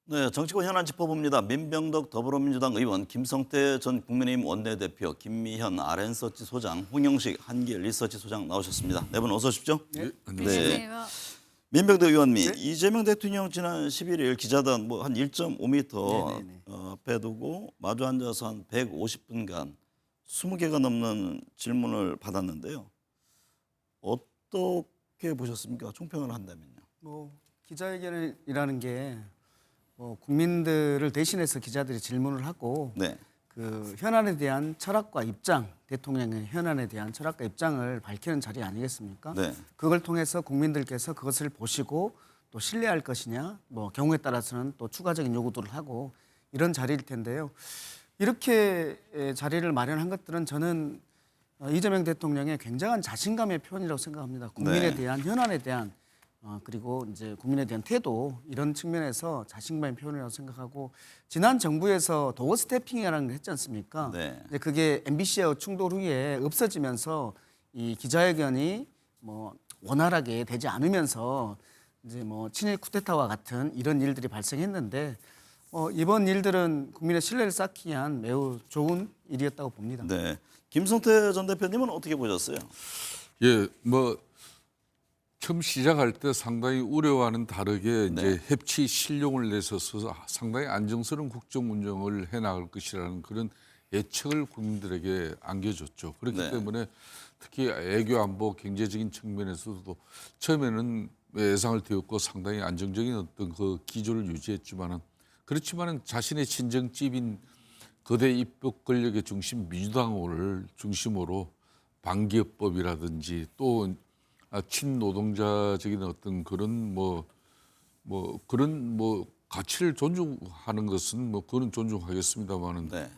네, 정치권 현안 짚어봅니다. 민병덕 더불어민주당 의원, 김성태 전 국민의힘 원내대표, 김미현 RN서치 소장, 홍영식 한길 리서치 소장 나오셨습니다. 네 분 어서 오십시오. 네. 안녕하세요. 민병덕 의원님, 네. 이재명 대통령 지난 11일 기자단 한 1.5m 네네네. 앞에 두고 마주 앉아서 한 150분간 20개가 넘는 질문을 받았는데요. 어떻게 보셨습니까? 총평을 한다면요. 기자회견이라는 게 국민들을 대신해서 기자들이 질문을 하고 네, 그 현안에 대한 철학과 입장, 대통령의 현안에 대한 철학과 입장을 밝히는 자리 아니겠습니까? 네, 그걸 통해서 국민들께서 그것을 보시고 또 신뢰할 것이냐, 경우에 따라서는 또 추가적인 요구들을 하고 이런 자리일 텐데요. 이렇게 자리를 마련한 것들은 저는 이재명 대통령의 굉장한 자신감의 표현이라고 생각합니다. 국민에 네. 대한 현안에 대한 그리고 이제 국민에 대한 태도 이런 측면에서 자신감의 표현이라고 생각하고 지난 정부에서 도어 스태핑이라는 걸 했지 않습니까? 네. 이제 그게 MBC와 충돌 후에 없어지면서 이 기자회견이 원활하게 되지 않으면서 이제 친일 쿠데타와 같은 이런 일들이 발생했는데 이번 일들은 국민의 신뢰를 쌓기 위한 매우 좋은 일이었다고 봅니다. 네. 김성태 전 대표님은 어떻게 보셨어요? 예, 처음 시작할 때 상당히 우려와는 다르게 이제 협치 실용을 내서서 상당히 안정스러운 국정 운영을 해나갈 것이라는 그런 예측을 국민들에게 안겨줬죠. 그렇기 네. 때문에 특히 외교 안보 경제적인 측면에서도 처음에는 예상을 띄웠고 상당히 안정적인 어떤 그 기조를 유지했지만은 그렇지만은 자신의 친정집인 거대 입법 권력의 중심 민주당을 중심으로 반기업법이라든지 또 친노동자적인 어떤 그런 그런 가치를 존중하는 것은 그거는 존중하겠습니다만은 네.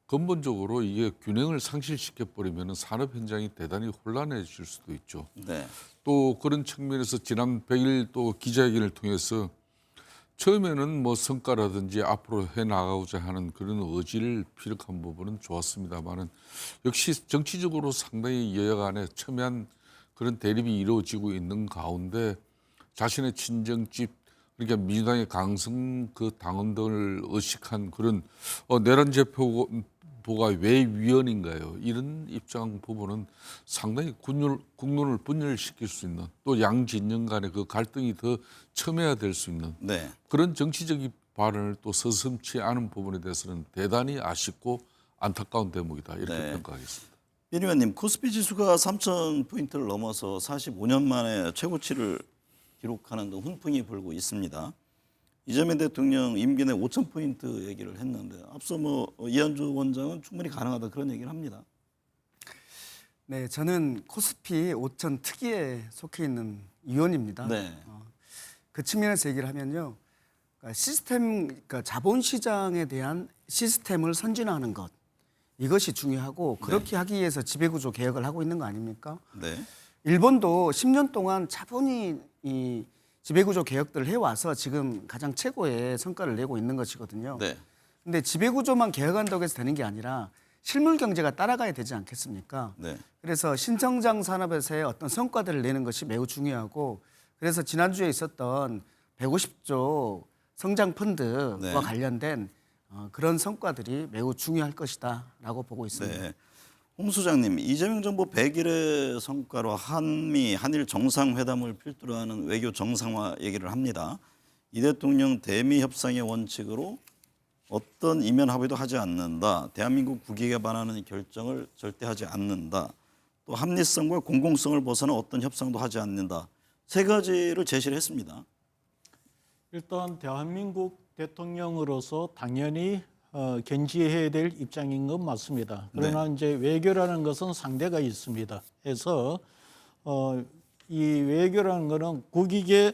근본적으로 이게 균형을 상실시켜 버리면은 산업 현장이 대단히 혼란해질 수도 있죠. 네. 또 그런 측면에서 지난 100일 또 기자회견을 통해서 처음에는 성과라든지 앞으로 해 나가고자 하는 그런 의지를 피력한 부분은 좋았습니다만은 역시 정치적으로 상당히 여야 간에 첨예한 그런 대립이 이루어지고 있는 가운데 자신의 친정집 그러니까 민주당의 강성 그 당원들을 의식한 그런 내란 제포가 왜 위헌인가요? 이런 입장 부분은 상당히 국론을 분열시킬 수 있는 또 양 진영 간의 그 갈등이 더 첨예화될 수 있는 네. 그런 정치적인 발언을 또 서슴지 않은 부분에 대해서는 대단히 아쉽고 안타까운 대목이다 이렇게 네. 평가하겠습니다. 민 의원님, 코스피 지수가 3,000포인트를 넘어서 45년 만에 최고치를 기록하는 등 훈풍이 불고 있습니다. 이재명 대통령 임기 내 5,000포인트 얘기를 했는데 앞서 이한주 원장은 충분히 가능하다 그런 얘기를 합니다. 네, 저는 코스피 5천 특위에 속해 있는 위원입니다. 네. 그 측면에서 얘기를 하면요, 그러니까 자본시장에 대한 시스템을 선진화하는 것 이것이 중요하고 그렇게 하기 위해서 지배구조 개혁을 하고 있는 거 아닙니까? 네. 일본도 10년 동안 차분히 이 지배구조 개혁들을 해와서 지금 가장 최고의 성과를 내고 있는 것이거든요. 네. 근데 지배구조만 개혁한다고 해서 되는 게 아니라 실물 경제가 따라가야 되지 않겠습니까? 네. 그래서 신성장 산업에서의 어떤 성과들을 내는 것이 매우 중요하고 그래서 지난주에 있었던 150조 성장 펀드와 네. 관련된 그런 성과들이 매우 중요할 것이다라고 보고 있습니다. 네. 홍 소장님, 이재명 정부 100일의 성과로 한일 정상회담을 필두로 하는 외교 정상화 얘기를 합니다. 이 대통령 대미 협상의 원칙으로 어떤 이면 합의도 하지 않는다. 대한민국 국익에 반하는 결정을 절대 하지 않는다. 또 합리성과 공공성을 벗어나 어떤 협상도 하지 않는다. 세 가지를 제시를 했습니다. 일단 대한민국 대통령으로서 당연히 견지해야 될 입장인 건 맞습니다. 그러나 이제 외교라는 것은 상대가 있습니다. 해서 이 외교라는 것은 국익에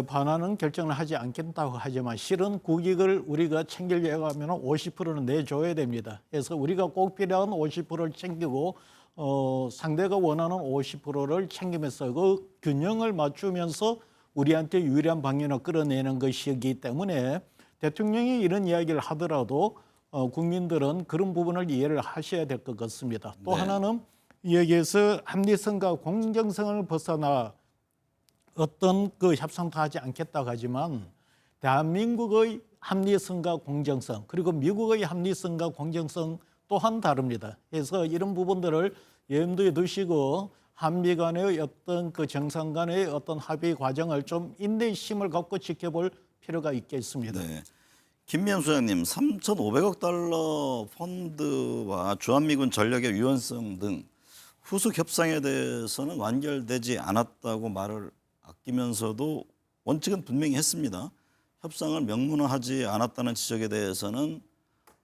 반하는 결정을 하지 않겠다고 하지만 실은 국익을 우리가 챙기려고 하면 50%는 내줘야 됩니다. 그래서 우리가 꼭 필요한 50%를 챙기고 상대가 원하는 50%를 챙기면서 그 균형을 맞추면서 우리한테 유리한 방향으로 끌어내는 것이기 때문에 대통령이 이런 이야기를 하더라도 국민들은 그런 부분을 이해를 하셔야 될 것 같습니다. 또 하나는 여기에서 합리성과 공정성을 벗어나 어떤 그 협상도 하지 않겠다고 하지만 대한민국의 합리성과 공정성 그리고 미국의 합리성과 공정성 또한 다릅니다. 그래서 이런 부분들을 염두에 두시고 한미 간의 어떤 그 정상 간의 어떤 합의 과정을 좀 인내심을 갖고 지켜볼 필요가 있겠습니다. 네. 김미연 소장님, 3,500억 달러 펀드와 주한미군 전력의 유연성 등 후속 협상에 대해서는 완결되지 않았다고 말을 아끼면서도 원칙은 분명히 했습니다. 협상을 명문화하지 않았다는 지적에 대해서는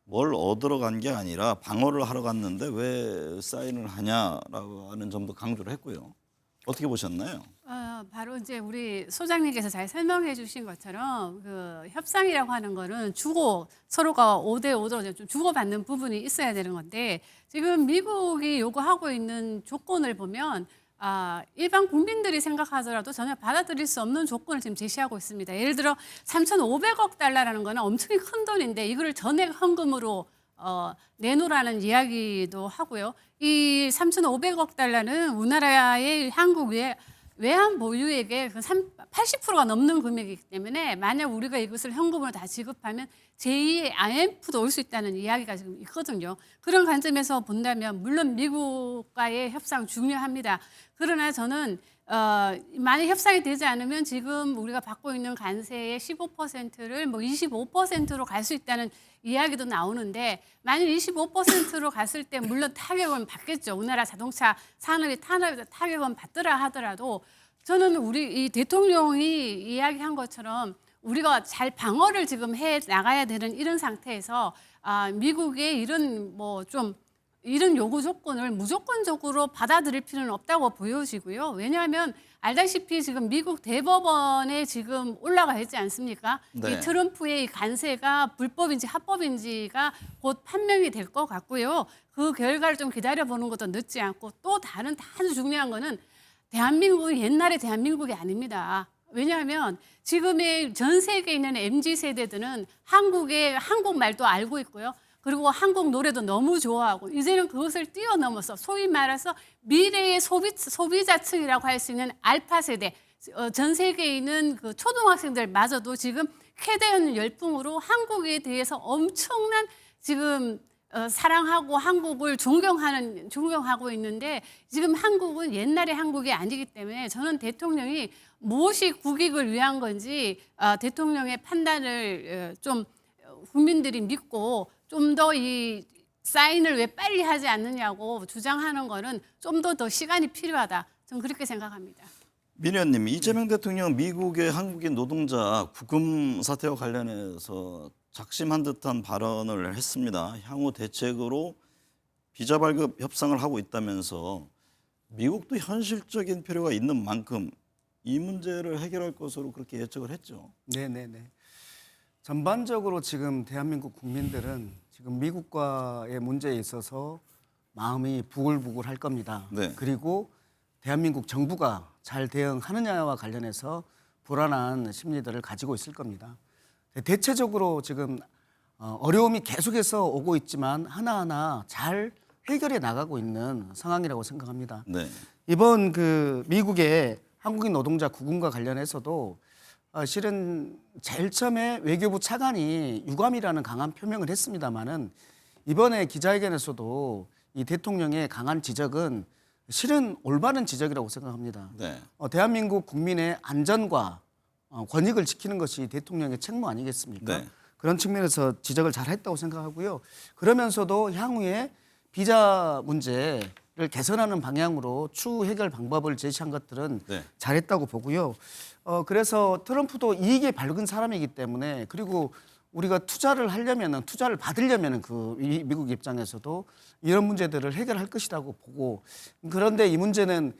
뭘 얻으러 간 게 아니라 방어를 하러 갔는데 왜 사인을 하냐라고 하는 점도 강조를 했고요. 어떻게 보셨나요? 바로 이제 우리 소장님께서 잘 설명해 주신 것처럼 그 협상이라고 하는 거는 서로가 5대 5로 좀 주고받는 부분이 있어야 되는 건데 지금 미국이 요구하고 있는 조건을 보면 일반 국민들이 생각하더라도 전혀 받아들일 수 없는 조건을 지금 제시하고 있습니다. 예를 들어 3,500억 달러라는 거는 엄청 큰 돈인데 이거를 전액 헌금으로 내놓으라는 이야기도 하고요. 이 3,500억 달러는 우리나라의 한국 외환 보유액의 80%가 넘는 금액이기 때문에 만약 우리가 이것을 현금으로 다 지급하면 제2의 IMF도 올 수 있다는 이야기가 지금 있거든요. 그런 관점에서 본다면 물론 미국과의 협상 중요합니다. 그러나 저는 만약 협상이 되지 않으면 지금 우리가 받고 있는 관세의 15%를 뭐 25%로 갈 수 있다는 이야기도 나오는데 만약 25%로 갔을 때 물론 타격은 받겠죠. 우리나라 자동차 산업이 타격은 받더라 하더라도 저는 우리 이 대통령이 이야기한 것처럼 우리가 잘 방어를 지금 해 나가야 되는 이런 상태에서 미국의 이런 요구 조건을 무조건적으로 받아들일 필요는 없다고 보여지고요. 왜냐하면 알다시피 지금 미국 대법원에 지금 올라가 있지 않습니까? 네. 이 트럼프의 이 관세가 불법인지 합법인지가 곧 판명이 될 것 같고요. 그 결과를 좀 기다려보는 것도 늦지 않고 또 다른 아주 중요한 거는 대한민국이 옛날의 대한민국이 아닙니다. 왜냐하면 지금의 전 세계에 있는 MZ 세대들은 한국말도 알고 있고요. 그리고 한국 노래도 너무 좋아하고 이제는 그것을 뛰어넘어서 소위 말해서 미래의 소비자층이라고 할 수 있는 알파 세대, 전 세계에 있는 그 초등학생들마저도 지금 캐대한 열풍으로 한국에 대해서 엄청난 지금 사랑하고 한국을 존경하고 있는데 지금 한국은 옛날의 한국이 아니기 때문에 저는 대통령이 무엇이 국익을 위한 건지 대통령의 판단을 좀 국민들이 믿고 좀 더 이 사인을 왜 빨리 하지 않느냐고 주장하는 거는 좀 더 시간이 필요하다. 저는 그렇게 생각합니다. 민 의원님, 이재명 대통령 미국의 한국인 노동자 구금 사태와 관련해서 작심한 듯한 발언을 했습니다. 향후 대책으로 비자 발급 협상을 하고 있다면서 미국도 현실적인 필요가 있는 만큼 이 문제를 해결할 것으로 그렇게 예측을 했죠. 네네네. 전반적으로 지금 대한민국 국민들은 지금 미국과의 문제에 있어서 마음이 부글부글 할 겁니다. 네. 그리고 대한민국 정부가 잘 대응하느냐와 관련해서 불안한 심리들을 가지고 있을 겁니다. 대체적으로 지금 어려움이 계속해서 오고 있지만 하나하나 잘 해결해 나가고 있는 상황이라고 생각합니다. 네. 이번 그 미국의 한국인 노동자 구금과 관련해서도 실은 제일 처음에 외교부 차관이 유감이라는 강한 표명을 했습니다마는 이번에 기자회견에서도 이 대통령의 강한 지적은 실은 올바른 지적이라고 생각합니다. 네. 대한민국 국민의 안전과 권익을 지키는 것이 대통령의 책무 아니겠습니까? 네. 그런 측면에서 지적을 잘 했다고 생각하고요. 그러면서도 향후에 비자 문제를 개선하는 방향으로 추후 해결 방법을 제시한 것들은 네. 잘했다고 보고요. 그래서 트럼프도 이익에 밝은 사람이기 때문에 그리고 우리가 투자를 받으려면은 미국 입장에서도 이런 문제들을 해결할 것이라고 보고 그런데 이 문제는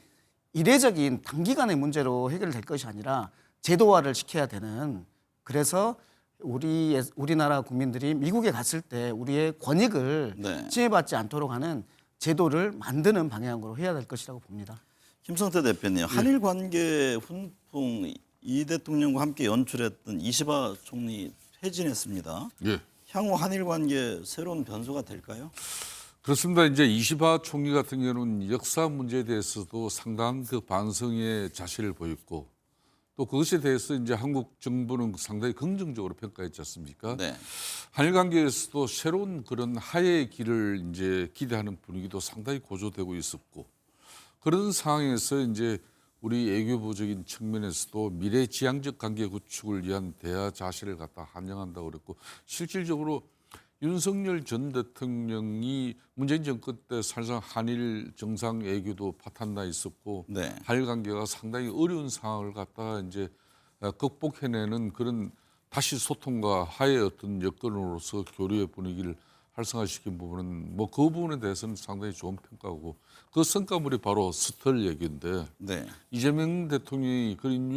이례적인 단기간의 문제로 해결될 것이 아니라 제도화를 시켜야 되는 그래서 우리나라 국민들이 미국에 갔을 때 우리의 권익을 네. 침해받지 않도록 하는 제도를 만드는 방향으로 해야 될 것이라고 봅니다. 김성태 대표님, 한일 관계 훈풍 이 대통령과 함께 연출했던 이시바 총리 퇴진했습니다. 예. 향후 한일 관계 새로운 변수가 될까요? 그렇습니다. 이제 이시바 총리 같은 경우는 역사 문제에 대해서도 상당한 그 반성의 자세를 보였고 또 그것에 대해서 이제 한국 정부는 상당히 긍정적으로 평가했지 않습니까? 네. 한일 관계에서도 새로운 그런 화해의 길을 이제 기대하는 분위기도 상당히 고조되고 있었고 그런 상황에서 이제 우리 외교부적인 측면에서도 미래지향적 관계 구축을 위한 대화 자세를 갖다 한영한다고 그랬고 실질적으로 윤석열 전 대통령이 문재인 정권 때 사실상 한일 정상 외교도 파탄나 있었고 네. 한일 관계가 상당히 어려운 상황을 갖다가 이제 극복해내는 그런 다시 소통과 화해의 어떤 여건으로서 교류의 분위기를 활성화시킨 부분은 뭐 그 부분에 대해서는 상당히 좋은 평가고 그 성과물이 바로 스털 얘기인데 네. 이재명 대통령이 그린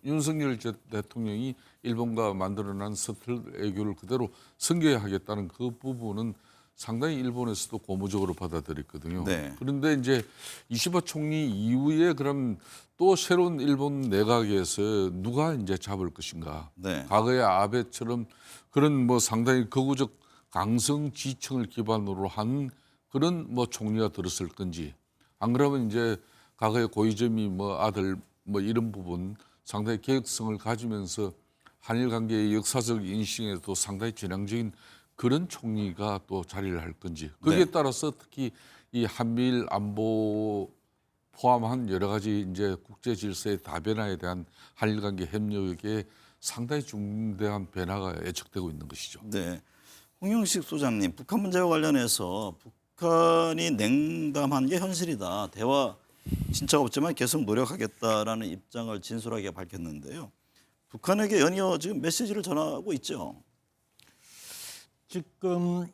윤석열 대통령이 일본과 만들어낸 스털 외교를 그대로 승계하겠다는 그 부분은 상당히 일본에서도 고무적으로 받아들였거든요. 네. 그런데 이제 이시바 총리 이후에 그럼 또 새로운 일본 내각에서 누가 이제 잡을 것인가? 네. 과거의 아베처럼 그런 뭐 상당히 극우적 강성 지층을 기반으로 한 그런 뭐 총리가 들었을 건지 안 그러면 이제 과거의 고이즈미 뭐 아들 뭐 이런 부분 상당히 개혁성을 가지면서 한일 관계의 역사적 인식에도 상당히 전향적인 그런 총리가 또 자리를 할 건지 거기에 네. 따라서 특히 이 한미일 안보 포함한 여러 가지 이제 국제 질서의 다변화에 대한 한일 관계 협력에 상당히 중대한 변화가 예측되고 있는 것이죠. 네. 홍영식 소장님, 북한 문제와 관련해서 북한이 냉담한 게 현실이다. 대화 진짜가 없지만 계속 노력하겠다라는 입장을 진솔하게 밝혔는데요. 북한에게 연이어 지금 메시지를 전하고 있죠. 지금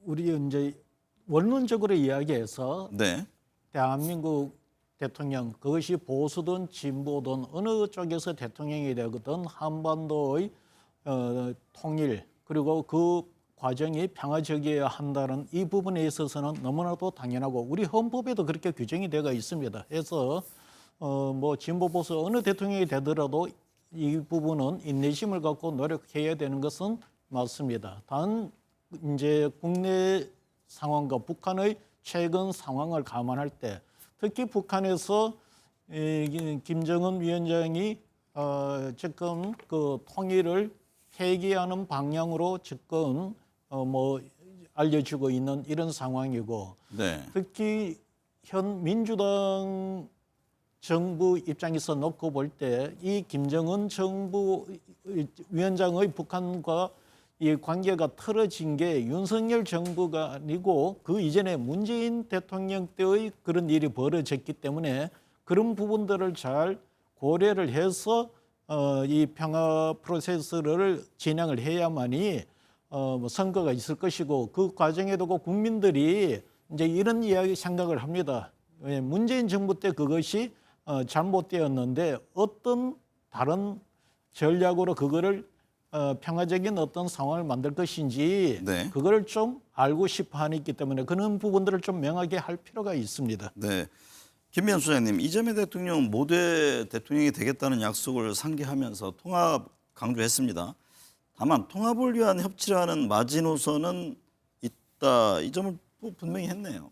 우리 이제 원론적으로 이야기해서 네. 대한민국 대통령 그것이 보수든 진보든 어느 쪽에서 대통령이 되거든 한반도의 통일 그리고 그 과정이 평화적이어야 한다는 이 부분에 있어서는 너무나도 당연하고 우리 헌법에도 그렇게 규정이 되어 있습니다. 그래서 뭐 진보 보수 어느 대통령이 되더라도 이 부분은 인내심을 갖고 노력해야 되는 것은 맞습니다. 단 이제 국내 상황과 북한의 최근 상황을 감안할 때 특히 북한에서 김정은 위원장이 지금 그 통일을 폐기하는 방향으로 지금 뭐 알려지고 있는 이런 상황이고 네. 특히 현 민주당 정부 입장에서 놓고 볼 때 이 김정은 정부 위원장의 북한과 이 관계가 틀어진 게 윤석열 정부가 아니고 그 이전에 문재인 대통령 때의 그런 일이 벌어졌기 때문에 그런 부분들을 잘 고려를 해서 이 평화 프로세스를 진행을 해야만이 뭐 선거가 있을 것이고 그 과정에도 그 국민들이 이제 이런 이야기 생각을 합니다. 문재인 정부 때 그것이 잘못되었는데 어떤 다른 전략으로 그거를 평화적인 어떤 상황을 만들 것인지 네. 그걸 좀 알고 싶어 하기 때문에 그런 부분들을 좀 명하게 할 필요가 있습니다. 네. 김미연 소장님, 이재명 대통령 모두의 대통령이 되겠다는 약속을 상기하면서 통합 강조했습니다. 다만 통합을 위한 협치라는 마지노선은 있다. 이 점을 또 분명히 했네요.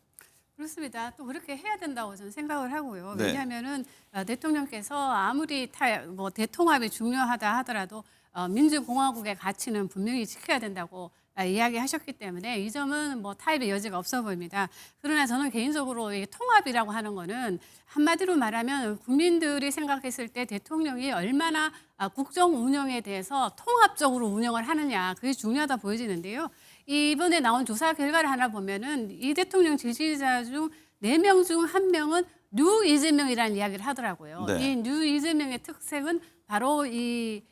그렇습니다. 또 그렇게 해야 된다고 저는 생각을 하고요. 네. 왜냐하면은 대통령께서 아무리 뭐 대통합이 중요하다 하더라도 민주공화국의 가치는 분명히 지켜야 된다고 이야기하셨기 때문에 이 점은 뭐 타협의 여지가 없어 보입니다. 그러나 저는 개인적으로 이 통합이라고 하는 거는 한마디로 말하면 국민들이 생각했을 때 대통령이 얼마나 국정 운영에 대해서 통합적으로 운영을 하느냐 그게 중요하다 보여지는데요. 이번에 나온 조사 결과를 하나 보면은 이 대통령 지지자 중 4명 중 1명은 뉴 이재명이라는 이야기를 하더라고요. 네. 이 뉴 이재명의 특색은 바로 이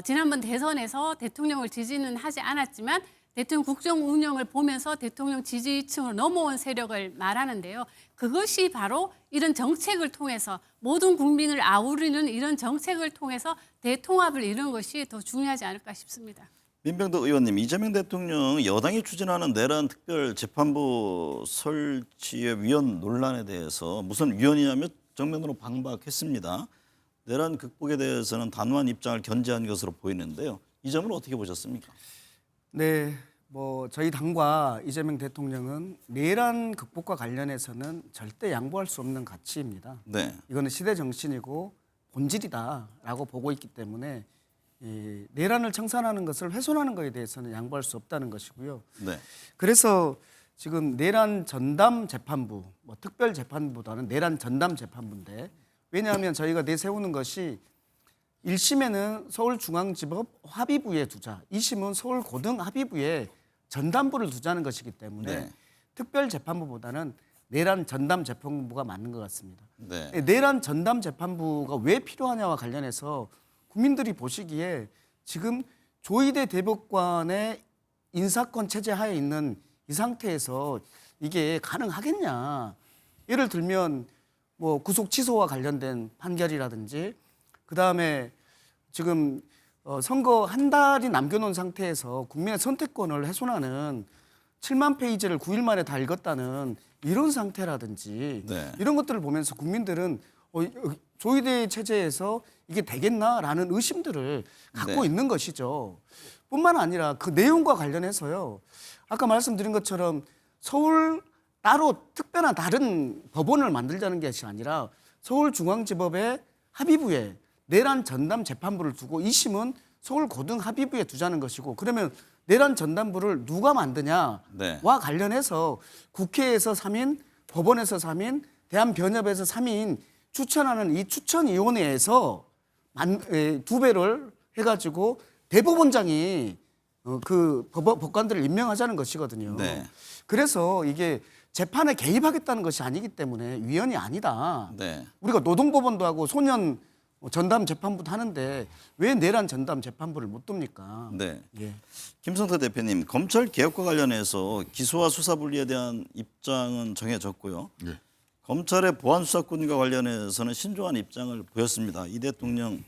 지난번 대선에서 대통령을 지지는 하지 않았지만 대통령 국정 운영을 보면서 대통령 지지층으로 넘어온 세력을 말하는데요. 그것이 바로 이런 정책을 통해서 모든 국민을 아우르는 이런 정책을 통해서 대통합을 이룬 것이 더 중요하지 않을까 싶습니다. 민병덕 의원님, 이재명 대통령 여당이 추진하는 내란 특별재판부 설치의 위헌 논란에 대해서 무슨 위헌이냐며 정면으로 반박했습니다. 내란 극복에 대해서는 단호한 입장을 견지한 것으로 보이는데요. 이 점을 어떻게 보셨습니까? 네, 뭐 저희 당과 이재명 대통령은 내란 극복과 관련해서는 절대 양보할 수 없는 가치입니다. 네. 이거는 시대 정신이고 본질이다라고 보고 있기 때문에 이 내란을 청산하는 것을 훼손하는 것에 대해서는 양보할 수 없다는 것이고요. 네. 그래서 지금 내란 전담 재판부, 뭐 특별 재판부보다는 내란 전담 재판부인데, 왜냐하면 저희가 내세우는 것이 1심에는 서울중앙지법 합의부에 두자, 2심은 서울고등합의부에 전담부를 두자는 것이기 때문에 네. 특별 재판부보다는 내란 전담 재판부가 맞는 것 같습니다. 네. 내란 전담 재판부가 왜 필요하냐와 관련해서 국민들이 보시기에 지금 조희대 대법관의 인사권 체제 하에 있는 이 상태에서 이게 가능하겠냐. 예를 들면 뭐 구속 취소와 관련된 판결이라든지, 그다음에 지금 선거 한 달이 남겨놓은 상태에서 국민의 선택권을 훼손하는 7만 페이지를 9일 만에 다 읽었다는 이런 상태라든지, 네. 이런 것들을 보면서 국민들은 조희대 체제에서 이게 되겠나라는 의심들을 갖고 네. 있는 것이죠. 뿐만 아니라 그 내용과 관련해서요, 아까 말씀드린 것처럼 서울 따로 특별한 다른 법원을 만들자는 것이 아니라 서울중앙지법의 합의부에 내란 전담 재판부를 두고 2심은 서울고등합의부에 두자는 것이고, 그러면 내란 전담부를 누가 만드냐와 네. 관련해서 국회에서 3인, 법원에서 3인, 대한변협에서 3인 추천하는 이 추천위원회에서 2배를 해가지고 대법원장이 그 법관들을 임명하자는 것이거든요. 네. 그래서 이게 재판에 개입하겠다는 것이 아니기 때문에 위헌이 아니다. 네. 우리가 노동법원도 하고 소년 전담 재판부도 하는데 왜 내란 전담 재판부를 못 둡니까? 네. 예. 김성태 대표님, 검찰 개혁과 관련해서 기소와 수사 분리에 대한 입장은 정해졌고요. 네. 검찰의 보안 수사권과 관련해서는 신중한 입장을 보였습니다. 이 대통령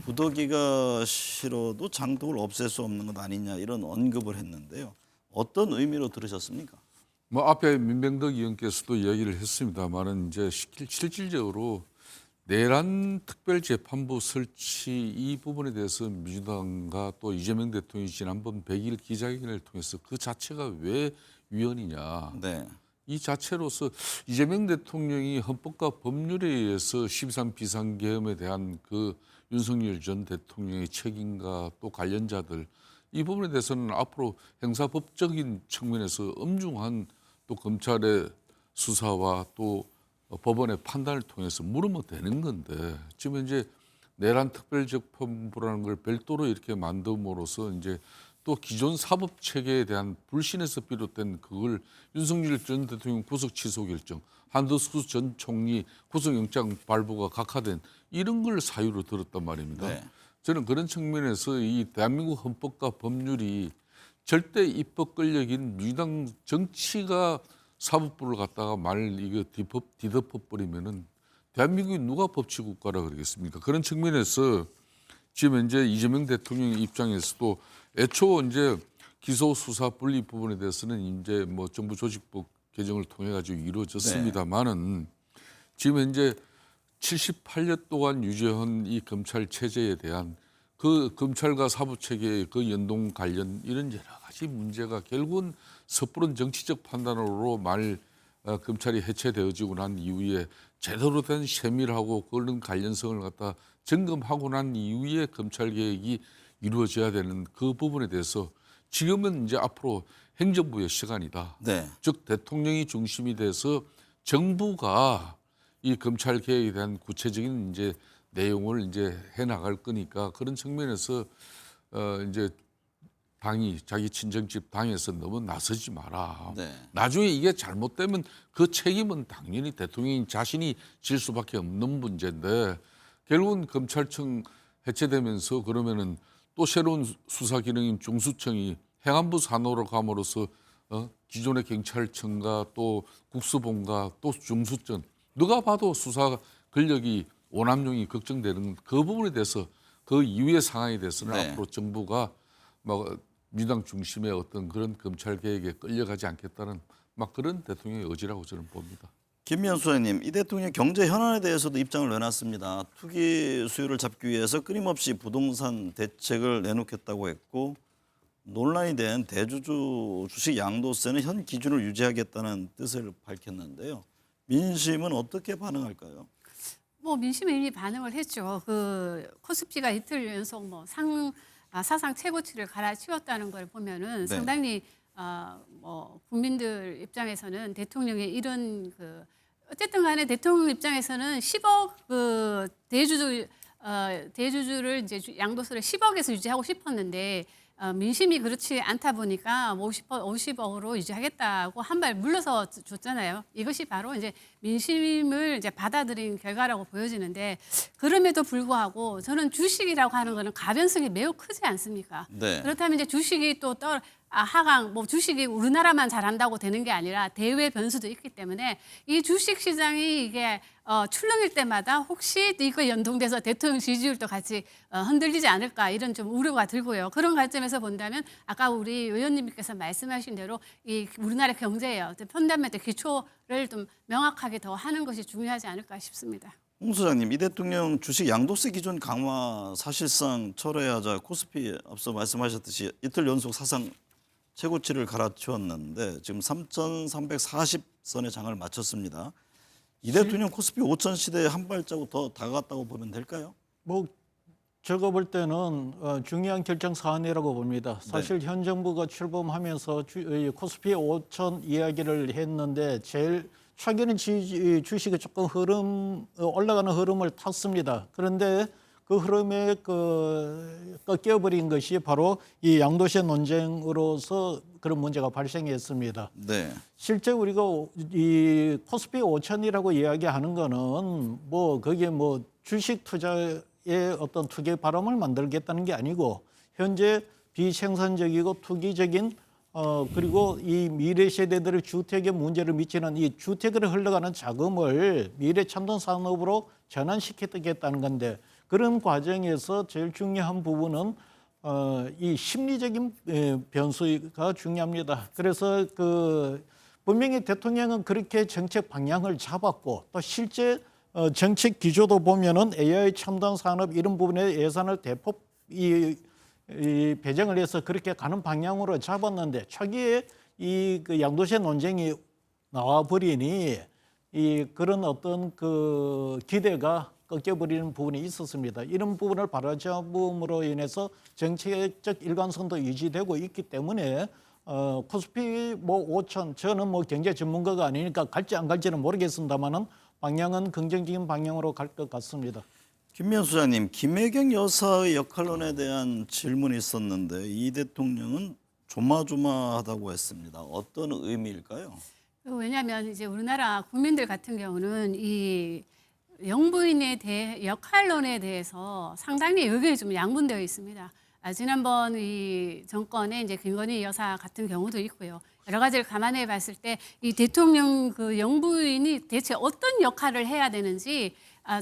부더기가 싫어도 장독을 없앨 수 없는 것 아니냐 이런 언급을 했는데요. 어떤 의미로 들으셨습니까? 뭐 앞에 민병덕 의원께서도 이야기를 했습니다만은 이제 실질적으로 내란 특별재판부 설치 이 부분에 대해서 민주당과 또 이재명 대통령이 지난번 100일 기자회견을 통해서 그 자체가 왜 위헌이냐. 네. 이 자체로서 이재명 대통령이 헌법과 법률에 의해서 13 비상계엄에 대한 그 윤석열 전 대통령의 책임과 또 관련자들 이 부분에 대해서는 앞으로 형사법적인 측면에서 엄중한 또 검찰의 수사와 또 법원의 판단을 통해서 물으면 되는 건데, 지금 이제 내란 특별재판부라는 걸 별도로 이렇게 만듦으로써 이제 또 기존 사법 체계에 대한 불신에서 비롯된 그걸 윤석열 전 대통령 구속 취소 결정, 한덕수 전 총리 구속영장 발부가 각하된 이런 걸 사유로 들었단 말입니다. 네. 저는 그런 측면에서 이 대한민국 헌법과 법률이 절대 입법 권력인 민주당 정치가 사법부를 갖다가 이거 뒤덮어 버리면은 대한민국이 누가 법치국가라 그러겠습니까? 그런 측면에서 지금 현재 이재명 대통령 입장에서도 애초 이제 기소 수사 분리 부분에 대해서는 이제 뭐 정부 조직법 개정을 통해 가지고 이루어졌습니다만은 지금 현재 78년 동안 유지한 이 검찰 체제에 대한 그 검찰과 사법 체계의 그 연동 관련 이런 여러 가지 문제가 결국은 섣부른 정치적 판단으로 검찰이 해체되어지고 난 이후에 제대로 된 세밀하고 그런 관련성을 갖다 점검하고 난 이후에 검찰 개혁이 이루어져야 되는 그 부분에 대해서 지금은 이제 앞으로 행정부의 시간이다. 네. 즉 대통령이 중심이 돼서 정부가 이 검찰 개혁에 대한 구체적인 이제 내용을 이제 해 나갈 거니까 그런 측면에서 이제 당이 자기 친정집 당에서 너무 나서지 마라. 네. 나중에 이게 잘못되면 그 책임은 당연히 대통령이 자신이 질 수밖에 없는 문제인데 결국은 검찰청 해체되면서 그러면은 또 새로운 수사 기능인 중수청이 행안부 산하로 감으로써 기존의 경찰청과 또 국수본과 또 중수청 누가 봐도 수사 권력이 오남용이 걱정되는 그 부분에 대해서 그 이후의 상황에 대해서는 네. 앞으로 정부가 막 민주당 중심의 어떤 그런 검찰 개혁에 끌려가지 않겠다는 막 그런 대통령의 의지라고 저는 봅니다. 김미연 소장님, 이 대통령 경제 현안에 대해서도 입장을 내놨습니다. 투기 수요를 잡기 위해서 끊임없이 부동산 대책을 내놓겠다고 했고 논란이 된 대주주 주식 양도세는 현 기준을 유지하겠다는 뜻을 밝혔는데요. 민심은 어떻게 반응할까요? 뭐 민심이 이미 반응을 했죠. 그 코스피가 이틀 연속 뭐 사상 최고치를 갈아치웠다는 걸 보면은 네. 상당히 뭐 국민들 입장에서는 대통령의 이런 그 어쨌든 간에 대통령 입장에서는 10억 그 대주주를 이제 양도세를 10억에서 유지하고 싶었는데 민심이 그렇지 않다 보니까 50억으로 유지하겠다고 한 발 물러서 줬잖아요. 이것이 바로 이제 민심을 이제 받아들인 결과라고 보여지는데 그럼에도 불구하고 저는 주식이라고 하는 거는 가변성이 매우 크지 않습니까? 네. 그렇다면 이제 주식이 또 하강 뭐 주식이 우리나라만 잘한다고 되는 게 아니라 대외 변수도 있기 때문에 이 주식 시장이 이게 출렁일 때마다 혹시 이거 연동돼서 대통령 지지율도 같이 흔들리지 않을까 이런 좀 우려가 들고요. 그런 관점에서 본다면 아까 우리 의원님께서 말씀하신 대로 이 우리나라 경제예요. 펀더멘트 기초를 좀 명확하게 더 하는 것이 중요하지 않을까 싶습니다. 홍 소장님, 이 대통령 주식 양도세 기준 강화 사실상 철회하자 코스피 앞서 말씀하셨듯이 이틀 연속 사상 최고치를 갈아치웠는데 지금 3,340선의 장을 마쳤습니다. 이 대통령 코스피 5천 시대에 한 발자국 더 다가갔다고 보면 될까요? 뭐 제가 볼 때는 중요한 결정 사안이라고 봅니다. 사실 현 정부가 출범하면서 이 코스피 5천 이야기를 했는데 제일 최근에 주식이 조금 올라가는 흐름을 탔습니다. 그런데 그 흐름에 꺾여버린 것이 바로 이 양도세 논쟁으로서 그런 문제가 발생했습니다. 네. 실제 우리가 이 코스피 5천이라고 이야기하는 거는 뭐 거기에 뭐 주식 투자의 어떤 투기 바람을 만들겠다는 게 아니고 현재 비생산적이고 투기적인 그리고 이 미래 세대들의 주택에 문제를 미치는 이 주택으로 흘러가는 자금을 미래 첨단 산업으로 전환시키겠다는 건데 그런 과정에서 제일 중요한 부분은 이 심리적인 변수가 중요합니다. 그래서 분명히 대통령은 그렇게 정책 방향을 잡았고 또 실제 정책 기조도 보면은 AI 첨단 산업 이런 부분에 예산을 대폭 배정을 해서 그렇게 가는 방향으로 잡았는데 초기에 그 양도세 논쟁이 나와 버리니 그런 어떤 기대가 꺾여버리는 부분이 있었습니다. 이런 부분을 바로잡음으로 인해서 정책적 일관성도 유지되고 있기 때문에 코스피 뭐 5천 저는 뭐 경제 전문가가 아니니까 갈지 안 갈지는 모르겠습니다만은 방향은 긍정적인 방향으로 갈 것 같습니다. 김미연 소장님, 김혜경 여사의 역할론에 대한 질문이 있었는데 이 대통령은 조마조마하다고 했습니다. 어떤 의미일까요? 왜냐하면 이제 우리나라 국민들 같은 경우는 이 영부인에 대해 역할론에 대해서 상당히 의견이 좀 양분되어 있습니다. 지난번 이 정권의 이제 김건희 여사 같은 경우도 있고요. 여러 가지를 감안해 봤을 때 이 대통령 그 영부인이 대체 어떤 역할을 해야 되는지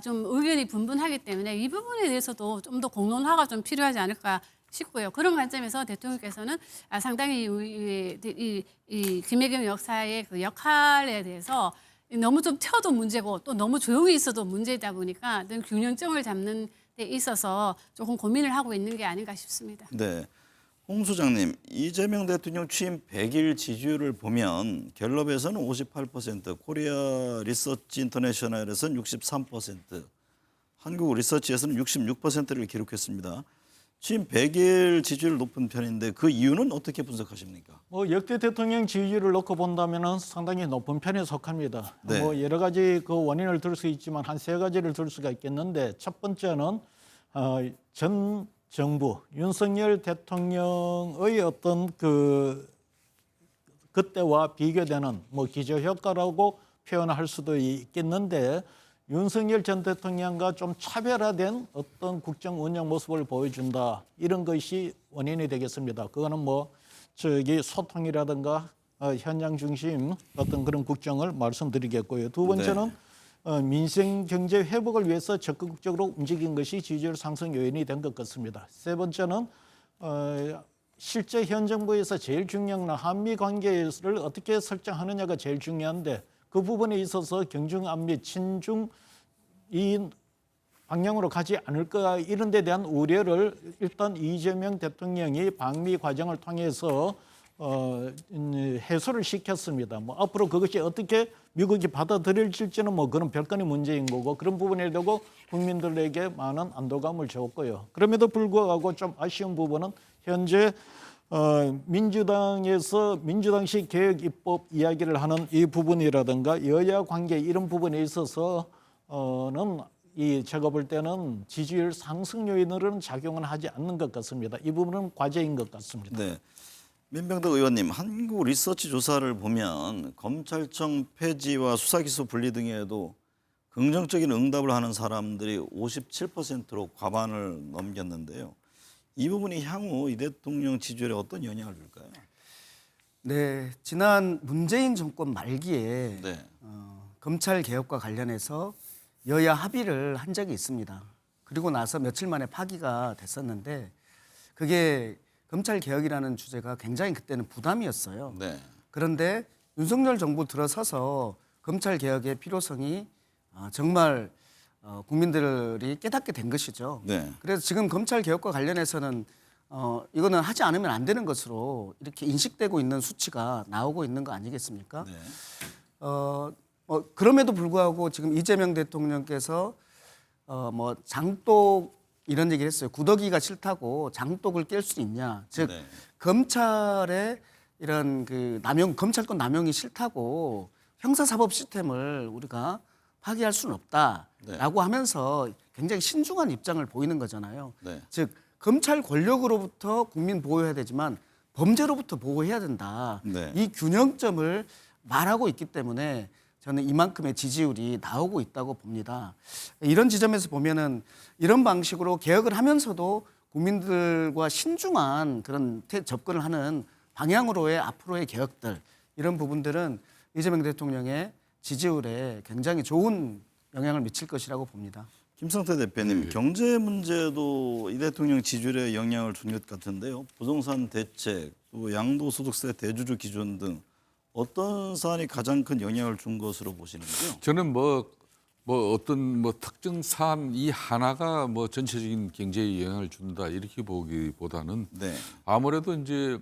좀 의견이 분분하기 때문에 이 부분에 대해서도 좀 더 공론화가 좀 필요하지 않을까 싶고요. 그런 관점에서 대통령께서는 상당히 이 김혜경 여사의 그 역할에 대해서 너무 좀 튀어도 문제고 또 너무 조용히 있어도 문제다 보니까 균형점을 잡는 데 있어서 조금 고민을 하고 있는 게 아닌가 싶습니다. 네. 홍 소장님, 이재명 대통령 취임 100일 지지율을 보면 갤럽에서는 58%, 코리아 리서치 인터내셔널에서는 63%, 한국 리서치에서는 66%를 기록했습니다. 취임 100일 지지율 높은 편인데 그 이유는 어떻게 분석하십니까? 뭐 역대 대통령 지지율을 놓고 본다면은 상당히 높은 편에 속합니다. 네. 뭐 여러 가지 그 원인을 들 수 있지만 한 세 가지를 들 수가 있겠는데 첫 번째는 전 정부 윤석열 대통령의 어떤 그때와 비교되는 뭐 기저 효과라고 표현할 수도 있겠는데 윤석열 전 대통령과 좀 차별화된 어떤 국정 운영 모습을 보여준다. 이런 것이 원인이 되겠습니다. 그거는 뭐 소통이라든가 현장 중심 어떤 그런 국정을 말씀드리겠고요. 두 번째는 민생 경제 회복을 위해서 적극적으로 움직인 것이 지지율 상승 요인이 된 것 같습니다. 세 번째는 실제 현 정부에서 제일 중요한 한미 관계를 어떻게 설정하느냐가 제일 중요한데 그 부분에 있어서 경중안미 친중 이 방향으로 가지 않을까 이런 데 대한 우려를 일단 이재명 대통령이 방미 과정을 통해서 해소를 시켰습니다. 뭐 앞으로 그것이 어떻게 미국이 받아들일지는 뭐 그런 별건의 문제인 거고 그런 부분에 대고 국민들에게 많은 안도감을 줬고요. 그럼에도 불구하고 좀 아쉬운 부분은 현재 민주당에서 민주당식 개혁 입법 이야기를 하는 이 부분이라든가 여야 관계 이런 부분에 있어서는 제가 볼 때는 지지율 상승 요인으로는 작용은 하지 않는 것 같습니다. 이 부분은 과제인 것 같습니다. 네. 민병덕 의원님, 한국 리서치 조사를 보면 검찰청 폐지와 수사기소 분리 등에도 긍정적인 응답을 하는 사람들이 57%로 과반을 넘겼는데요. 이 부분이 향후 이 대통령 지지율에 어떤 영향을 줄까요? 네, 지난 문재인 정권 말기에 네. 검찰 개혁과 관련해서 여야 합의를 한 적이 있습니다. 그리고 나서 며칠 만에 파기가 됐었는데 그게 검찰 개혁이라는 주제가 굉장히 그때는 부담이었어요. 네. 그런데 윤석열 정부 들어서서 검찰 개혁의 필요성이 정말 국민들이 깨닫게 된 것이죠. 네. 그래서 지금 검찰 개혁과 관련해서는 이거는 하지 않으면 안 되는 것으로 이렇게 인식되고 있는 수치가 나오고 있는 거 아니겠습니까? 네. 그럼에도 불구하고 지금 이재명 대통령께서 뭐 장독 이런 얘기를 했어요. 구더기가 싫다고 장독을 깰 수 있냐? 즉 네. 검찰의 이런 그 검찰권 남용이 싫다고 형사사법 시스템을 우리가 파기할 수는 없다라고 하면서 굉장히 신중한 입장을 보이는 거잖아요. 네. 즉 검찰 권력으로부터 국민 보호해야 되지만 범죄로부터 보호해야 된다. 네. 이 균형점을 말하고 있기 때문에 저는 이만큼의 지지율이 나오고 있다고 봅니다. 이런 지점에서 보면은 이런 방식으로 개혁을 하면서도 국민들과 신중한 그런 접근을 하는 방향으로의 앞으로의 개혁들 이런 부분들은 이재명 대통령의 지지율에 굉장히 좋은 영향을 미칠 것이라고 봅니다. 김성태 대표님, 경제 문제도 이 대통령 지지율에 영향을 준 것 같은데요. 부동산 대책, 또 양도소득세 대주주 기준 등 어떤 사안이 가장 큰 영향을 준 것으로 보시는지요? 저는 어떤 특정 사안 이 하나가 전체적인 경제에 영향을 준다 이렇게 보기보다는 네. 아무래도 이제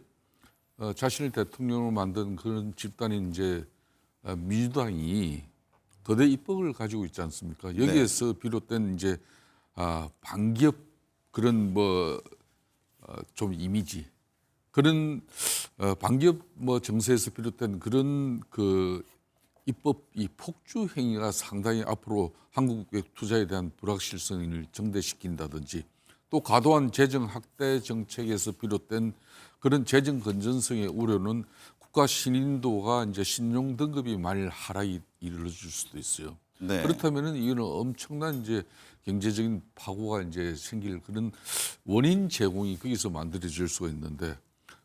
자신을 대통령으로 만든 그런 집단인 이제 민주당이 거대 입법을 가지고 있지 않습니까? 여기에서 비롯된 이제 반기업 그런 좀 이미지 그런 반기업 정세에서 비롯된 그런 그 입법 이 폭주 행위가 상당히 앞으로 한국의 투자에 대한 불확실성을 증대시킨다든지 또 과도한 재정 확대 정책에서 비롯된 그런 재정 건전성의 우려는 국가 신인도가 이제 신용 등급이 만일 하락이 이르러질 수도 있어요. 네. 그렇다면은 이거는 엄청난 이제 경제적인 파고가 이제 생길 그런 원인 제공이 거기서 만들어질 수가 있는데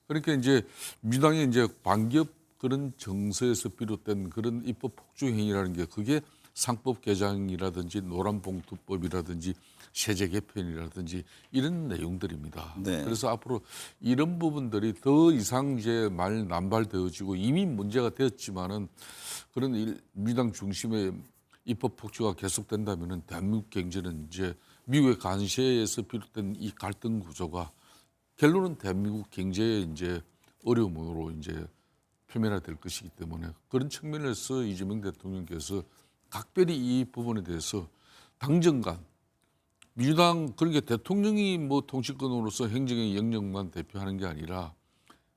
그러니까 이제 민주당의 이제 반기업 그런 정서에서 비롯된 그런 입법 폭주 행위라는 게 그게 상법 개정이라든지 노란봉투법이라든지 세제 개편이라든지 이런 내용들입니다. 네. 그래서 앞으로 이런 부분들이 더 이상 이제 말 남발되어지고 이미 문제가 되었지만은 그런 민주당 중심의 입법 폭주가 계속된다면은 대한민국 경제는 이제 미국의 관세에서 비롯된 이 갈등 구조가 결론은 대한민국 경제의 이제 어려움으로 이제 표면화될 것이기 때문에 그런 측면에서 이재명 대통령께서 각별히 이 부분에 대해서 당정간 민주당 그러니까 대통령이 통치권으로서 행정의 영역만 대표하는 게 아니라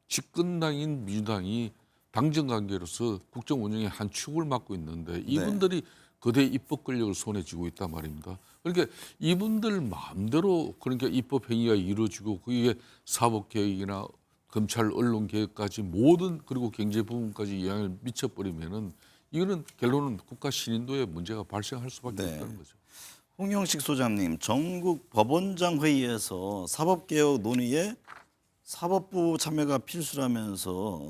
집권당인 민주당이 당정 관계로서 국정 운영의 한 축을 맡고 있는데 이분들이 거대 입법 권력을 손에 쥐고 있단 말입니다. 그러니까 이분들 마음대로 그러니까 입법 행위가 이루어지고 그게 사법 개혁이나 검찰 언론 개혁까지 모든 그리고 경제 부분까지 영향을 미쳐버리면은 이거는 결론은 국가 신인도에 문제가 발생할 수밖에 네. 없다는 거죠. 홍영식 소장님, 전국 법원장 회의에서 사법개혁 논의에 사법부 참여가 필수라면서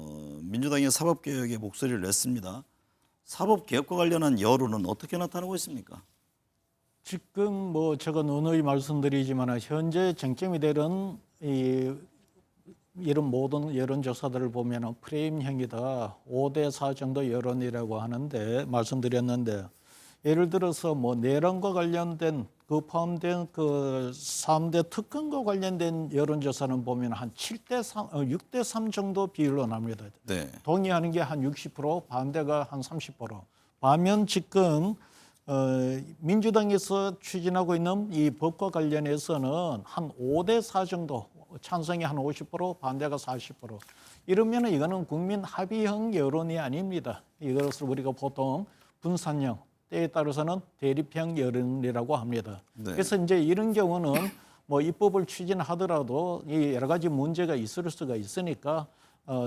민주당이 사법개혁에 목소리를 냈습니다. 사법개혁과 관련한 여론은 어떻게 나타나고 있습니까? 지금 제가 누누이 말씀드리지만 현재 쟁점이 되는 이런 모든 여론조사들을 보면 프레임형이다. 5대4 정도 여론이라고 하는데 말씀드렸는데 예를 들어서 뭐 내란과 관련된 그 포함된 그 3대 특검과 관련된 여론조사는 보면 한 6대 3 정도 비율로 납니다. 네. 동의하는 게 한 60%, 반대가 한 30%. 반면 지금 민주당에서 추진하고 있는 이 법과 관련해서는 한 5대 4 정도, 찬성이 한 50%, 반대가 40%. 이러면 이거는 국민 합의형 여론이 아닙니다. 이것을 우리가 보통 분산형, 때에 따라서는 대립형 여론이라고 합니다. 네. 그래서 이제 이런 경우는 뭐 입법을 추진하더라도 이 여러 가지 문제가 있을 수가 있으니까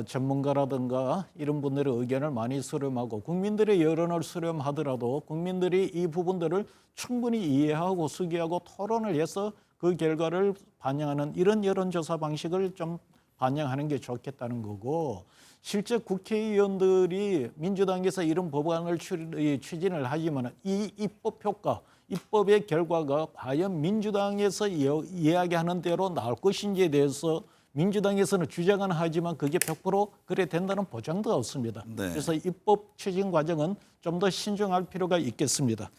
전문가라든가 이런 분들의 의견을 많이 수렴하고 국민들의 여론을 수렴하더라도 국민들이 이 부분들을 충분히 이해하고 수기하고 토론을 해서 그 결과를 반영하는 이런 여론조사 방식을 좀 반영하는 게 좋겠다는 거고, 실제 국회의원들이 민주당에서 이런 법안을 추진을 하지만 이 입법 효과, 입법의 결과가 과연 민주당에서 이야기하는 대로 나올 것인지에 대해서 민주당에서는 주장은 하지만 그게 100% 그래 된다는 보장도 없습니다. 네. 그래서 입법 추진 과정은 좀 더 신중할 필요가 있겠습니다.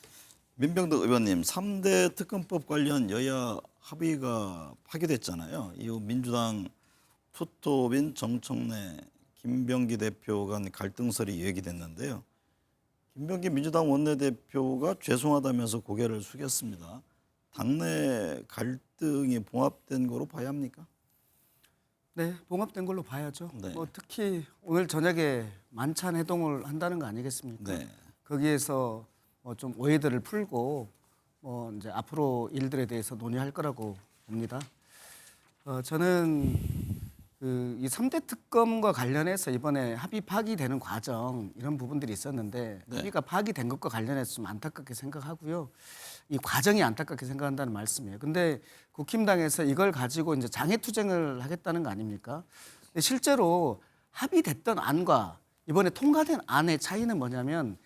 민병덕 의원님, 3대 특검법 관련 여야 합의가 파기됐잖아요. 이후 민주당 투톱인 정청래, 김병기 대표 간 갈등설이 얘기됐는데요. 김병기 민주당 원내대표가 죄송하다면서 고개를 숙였습니다. 당내 갈등이 봉합된 거로 봐야 합니까? 네, 봉합된 걸로 봐야죠. 네. 뭐 특히 오늘 저녁에 만찬 회동을 한다는 거 아니겠습니까? 네. 거기에서 뭐 좀 오해들을 풀고 뭐 이제 앞으로 일들에 대해서 논의할 거라고 봅니다. 저는 이 3대 특검과 관련해서 이번에 합의 파기되는 과정 이런 부분들이 있었는데 네. 합의가 파기된 것과 관련해서 좀 안타깝게 생각하고요. 이 과정이 안타깝게 생각한다는 말씀이에요. 근데 국힘당에서 이걸 가지고 이제 장애투쟁을 하겠다는 거 아닙니까? 근데 실제로 합의됐던 안과 이번에 통과된 안의 차이는 뭐냐면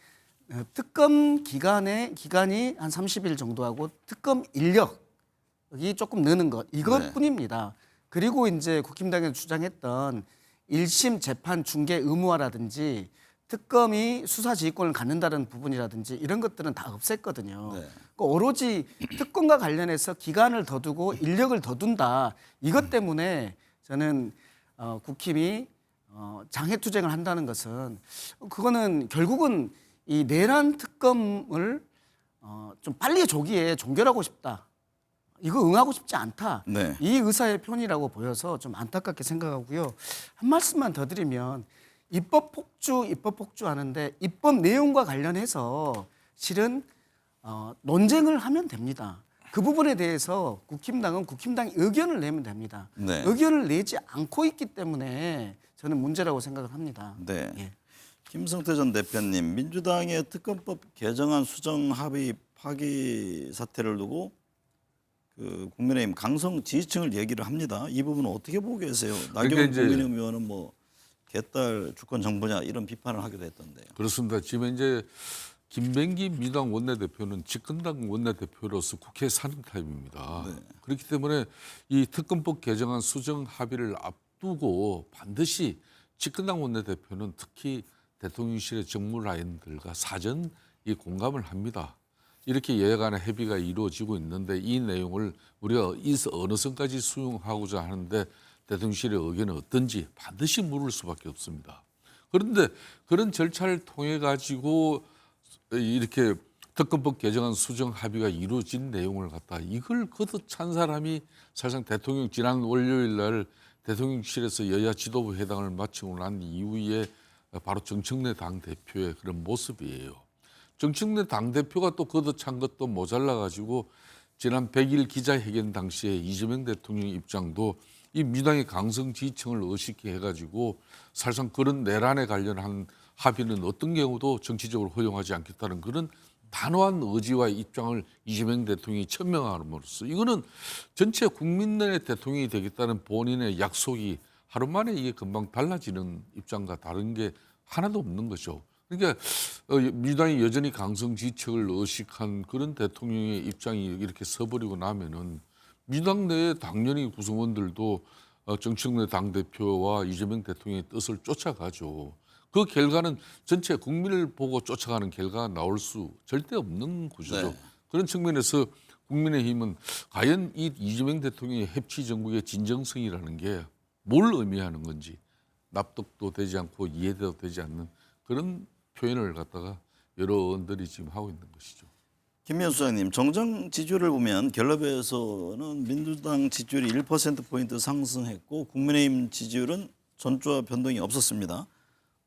특검 기간이 한 30일 정도 하고 특검 인력이 조금 느는 것 이것뿐입니다. 그리고 이제 국힘당에서 주장했던 1심 재판 중개 의무화라든지 특검이 수사 지휘권을 갖는다는 부분이라든지 이런 것들은 다 없앴거든요. 네. 그러니까 오로지 특검과 관련해서 기간을 더 두고 인력을 더 둔다. 이것 때문에 저는 국힘이 장애투쟁을 한다는 것은 그거는 결국은 이 내란 특검을 좀 빨리 조기에 종결하고 싶다. 이거 응하고 싶지 않다. 네. 이 의사의 표현이라고 보여서 좀 안타깝게 생각하고요. 한 말씀만 더 드리면 입법 폭주 하는데 입법 내용과 관련해서 실은 논쟁을 하면 됩니다. 그 부분에 대해서 국힘당은 국힘당이 의견을 내면 됩니다. 네. 의견을 내지 않고 있기 때문에 저는 문제라고 생각을 합니다. 네. 예. 김성태 전 대표님, 민주당의 특검법 개정안 수정 합의 파기 사태를 두고 그 국민의힘 강성 지지층을 얘기를 합니다. 이 부분은 어떻게 보고 계세요? 나경원 그러니까 이제 국민의힘 의원은 뭐 개딸 주권 정부냐 이런 비판을 하기도 했던데요. 그렇습니다. 지금 이제 김병기 민주당 원내대표는 집권당 원내대표로서 국회에 사는 타입입니다. 네. 그렇기 때문에 이 특검법 개정안 수정 합의를 앞두고 반드시 집권당 원내대표는 특히 대통령실의 정무라인들과 사전 이 공감을 합니다. 이렇게 여야 간의 협의가 이루어지고 있는데 이 내용을 우리가 어느 선까지 수용하고자 하는데 대통령실의 의견은 어떤지 반드시 물을 수밖에 없습니다. 그런데 그런 절차를 통해 가지고 이렇게 특검법 개정안 수정 합의가 이루어진 내용을 갖다 이걸 거듭찬 사람이 사실상 대통령 지난 월요일 날 대통령실에서 여야 지도부 회담을 마치고 난 이후에 바로 정청래 당대표의 그런 모습이에요. 정청래 당대표가 또 걷어찬 것도 모자라 가지고 지난 100일 기자회견 당시에 이재명 대통령 입장도 이 민주당의 강성 지지층을 의식해 해가지고 사실상 그런 내란에 관련한 합의는 어떤 경우도 정치적으로 허용하지 않겠다는 그런 단호한 의지와 입장을 이재명 대통령이 천명함으로써 이거는 전체 국민의 대통령이 되겠다는 본인의 약속이 하루 만에 이게 금방 달라지는 입장과 다른 게 하나도 없는 거죠. 그러니까 민주당이 여전히 강성 지지층을 의식한 그런 대통령의 입장이 이렇게 서버리고 나면은 민주당 내에 당연히 구성원들도 정청래 당대표와 이재명 대통령의 뜻을 쫓아가죠. 그 결과는 전체 국민을 보고 쫓아가는 결과가 나올 수 절대 없는 구조죠. 네. 그런 측면에서 국민의힘은 과연 이 이재명 대통령의 협치 정국의 진정성이라는 게 뭘 의미하는 건지 납득도 되지 않고 이해도 되지 않는 그런 표현을 갖다가 여러 의원들이 지금 하고 있는 것이죠. 김미연 소장님, 정당 지지율을 보면 갤럽에서는 민주당 지지율이 1%포인트 상승했고 국민의힘 지지율은 전주와 변동이 없었습니다.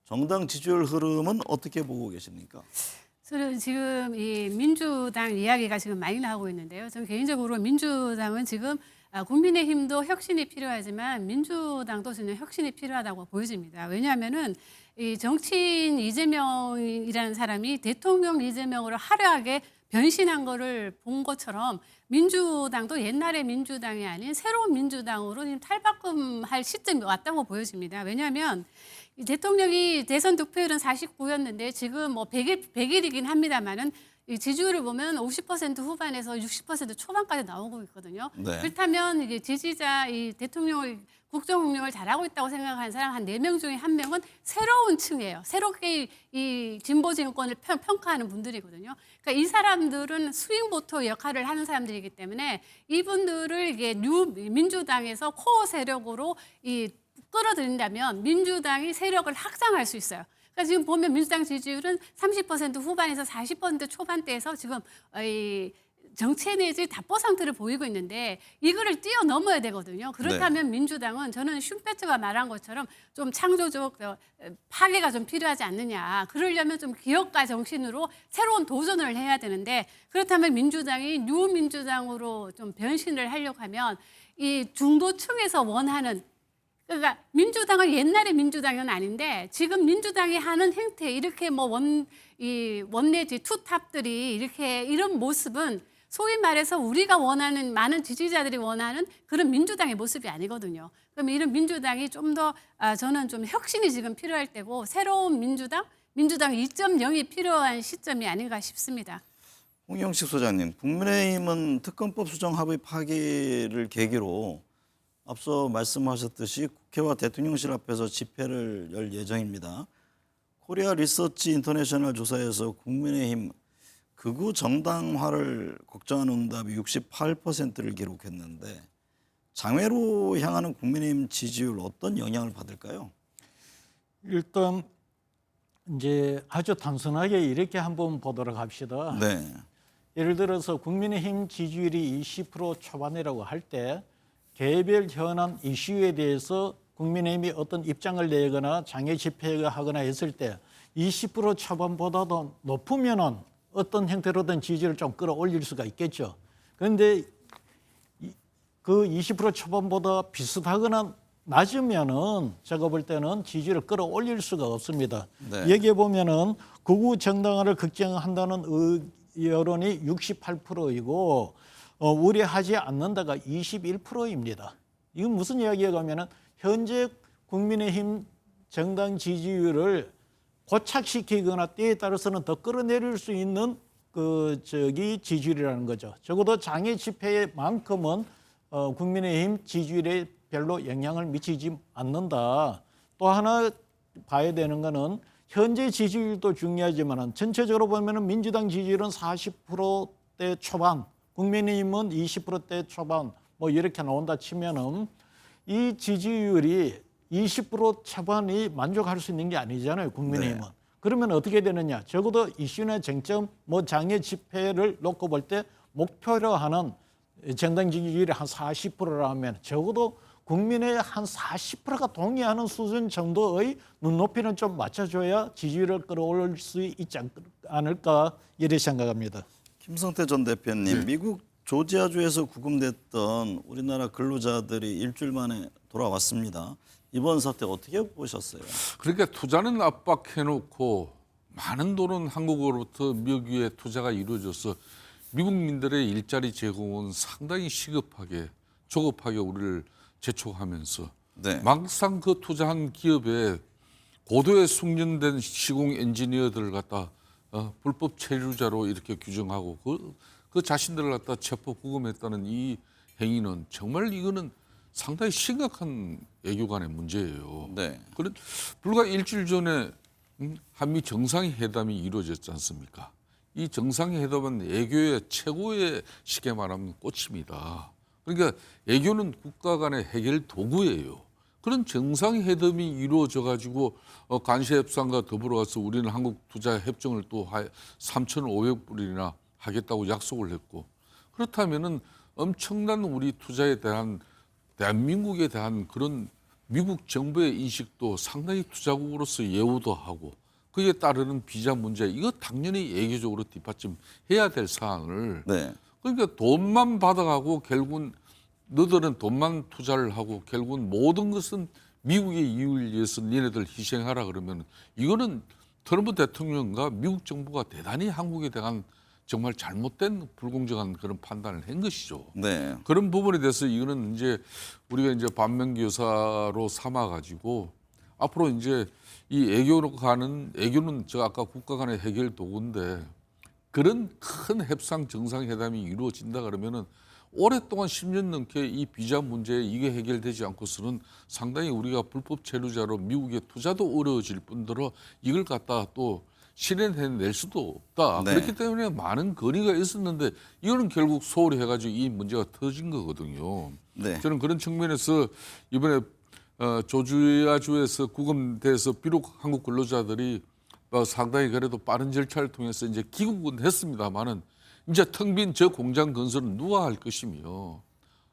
정당 지지율 흐름은 어떻게 보고 계십니까? 저는 지금 이 민주당 이야기가 지금 많이 나오고 있는데요. 저는 개인적으로 민주당은 지금 국민의힘도 혁신이 필요하지만 민주당도 저는 혁신이 필요하다고 보여집니다. 왜냐하면은 이 정치인 이재명이라는 사람이 대통령 이재명으로 화려하게 변신한 거를 본 것처럼 민주당도 옛날의 민주당이 아닌 새로운 민주당으로 지금 탈바꿈할 시점이 왔다고 보여집니다. 왜냐하면 이 대통령이 대선 득표율은 49였는데 지금 뭐 100일이긴 합니다만은 이 지지율을 보면 50% 후반에서 60% 초반까지 나오고 있거든요. 네. 그렇다면 이게 지지자 이 대통령을 국정 운영을 잘하고 있다고 생각하는 사람 한 4명 중에 1명은 새로운 층이에요. 새롭게 이 진보 정권을 평가하는 분들이거든요. 그러니까 이 사람들은 스윙보터 역할을 하는 사람들이기 때문에 이분들을 이게 민주당에서 코어 세력으로 이 끌어들인다면 민주당이 세력을 확장할 수 있어요. 그러니까 지금 보면 민주당 지지율은 30% 후반에서 40% 초반대에서 지금 이 정체 내지 답보 상태를 보이고 있는데 이거를 뛰어넘어야 되거든요. 그렇다면 민주당은 저는 슈페트가 말한 것처럼 좀 창조적 파괴가 좀 필요하지 않느냐. 그러려면 좀 기업가 정신으로 새로운 도전을 해야 되는데 그렇다면 민주당이 뉴민주당으로 좀 변신을 하려고 하면 이 중도층에서 원하는 그러니까 민주당은 옛날의 민주당은 아닌데 지금 민주당이 하는 행태 이렇게 뭐 원내지 투탑들이 이렇게 이런 모습은 소위 말해서 우리가 원하는 많은 지지자들이 원하는 그런 민주당의 모습이 아니거든요. 그럼 이런 민주당이 좀 더 저는 좀 혁신이 지금 필요할 때고 새로운 민주당 2.0이 필요한 시점이 아닌가 싶습니다. 홍영식 소장님, 국민의힘은 특검법 수정 합의 파기를 계기로 앞서 말씀하셨듯이 국회와 대통령실 앞에서 집회를 열 예정입니다. 코리아 리서치 인터내셔널 조사에서 국민의힘 극우 정당화를 걱정하는 응답이 68%를 기록했는데 장외로 향하는 국민의힘 지지율 어떤 영향을 받을까요? 일단 이제 아주 단순하게 이렇게 한번 보도록 합시다. 네, 예를 들어서 국민의힘 지지율이 20% 초반이라고 할 때 개별 현안 이슈에 대해서 국민의힘이 어떤 입장을 내거나 장애 집회를 하거나 했을 때 20% 초반보다도 높으면은 어떤 형태로든 지지를 좀 끌어올릴 수가 있겠죠. 그런데 그 20% 초반보다 비슷하거나 낮으면은 제가 볼 때는 지지를 끌어올릴 수가 없습니다. 네. 여기에 보면은 극우 정당화를 걱정한다는 여론이 68%이고 우려하지 않는다가 21%입니다. 이건 무슨 이야기가 하면은 현재 국민의힘 정당 지지율을 고착시키거나 때에 따라서는 더 끌어내릴 수 있는 지지율이라는 거죠. 적어도 장애 집회만큼은 국민의힘 지지율에 별로 영향을 미치지 않는다. 또 하나 봐야 되는 거는 현재 지지율도 중요하지만 전체적으로 보면은 민주당 지지율은 40%대 초반, 국민의힘은 20%대 초반 뭐 이렇게 나온다 치면은 이 지지율이 20% 초반이 만족할 수 있는 게 아니잖아요, 국민의힘은. 네. 그러면 어떻게 되느냐? 적어도 이슈나 쟁점, 뭐 장애 집회를 놓고 볼 때 목표로 하는 정당 지지율이 한 40%라면 적어도 국민의 한 40%가 동의하는 수준 정도의 눈높이는 좀 맞춰줘야 지지율을 끌어올릴 수 있지 않을까 이렇게 생각합니다. 김성태 전 대표님, 미국 조지아주에서 구금됐던 우리나라 근로자들이 일주일 만에 돌아왔습니다. 이번 사태 어떻게 보셨어요? 그러니까 투자는 압박해놓고 많은 돈은 한국으로부터 미국에 투자가 이루어져서 미국민들의 일자리 제공은 상당히 시급하게 조급하게 우리를 재촉하면서 네. 막상 그 투자한 기업에 고도에 숙련된 시공 엔지니어들을 갖다 불법 체류자로 이렇게 규정하고 그 자신들을 갖다 체포 구금했다는 이 행위는 정말 이거는 상당히 심각한 외교관의 문제예요. 네. 불과 일주일 전에 한미 정상회담이 이루어졌지 않습니까? 이 정상회담은 외교의 최고의 쉽게 말하면 꽃입니다. 그러니까 외교는 국가 간의 해결 도구예요. 그런 정상회담이 이루어져 가지고 관세협상과 더불어 가서 우리는 한국 투자 협정을 또 3,500불이나 하겠다고 약속을 했고, 그렇다면은 엄청난 우리 투자에 대한 대한민국에 대한 그런 미국 정부의 인식도 상당히 투자국으로서 예우도 하고, 그에 따르는 비자 문제, 이거 당연히 외교적으로 뒷받침해야 될 사안을, 네. 그러니까 돈만 받아가고 결국은 너들은 돈만 투자를 하고 결국은 모든 것은 미국의 이익을 위해서 니네들 희생하라 그러면, 이거는 트럼프 대통령과 미국 정부가 대단히 한국에 대한 정말 잘못된 불공정한 그런 판단을 한 것이죠. 네. 그런 부분에 대해서 이거는 이제 우리가 이제 반면교사로 삼아 가지고 앞으로 이제 이 애교는 저 아까 국가 간의 해결 도구인데, 그런 큰 협상 정상회담이 이루어진다 그러면은 오랫동안 10년 넘게 이 비자 문제 이게 해결되지 않고서는 상당히 우리가 불법 체류자로 미국에 투자도 어려워질 뿐더러 이걸 갖다 또 실현해낼 수도 없다. 네. 그렇기 때문에 많은 건의가 있었는데 이거는 결국 소홀히 해가지고 이 문제가 터진 거거든요. 네. 저는 그런 측면에서 이번에 조지아주에서 구금돼서 비록 한국 근로자들이 상당히 그래도 빠른 절차를 통해서 이제 귀국은 했습니다만은 이제 텅 빈 저 공장 건설은 누가 할 것이며,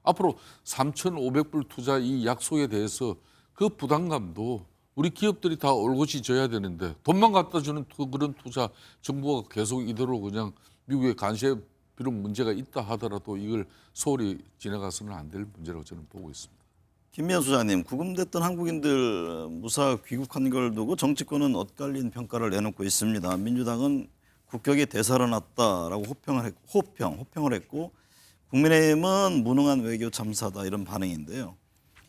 앞으로 3,500불 투자 이 약속에 대해서 그 부담감도 우리 기업들이 다 올곧이 져야 되는데, 돈만 갖다 주는 그런 투자 정부가 계속 이대로 그냥 미국의 관세 비록 문제가 있다 하더라도 이걸 소홀히 지나가서는 안 될 문제라고 저는 보고 있습니다. 김미연 소장님, 구금됐던 한국인들 무사 귀국한 걸 두고 정치권은 엇갈린 평가를 내놓고 있습니다. 민주당은 국격이 되살아났다라고 호평을 했고, 국민의힘은 무능한 외교 참사다 이런 반응인데요.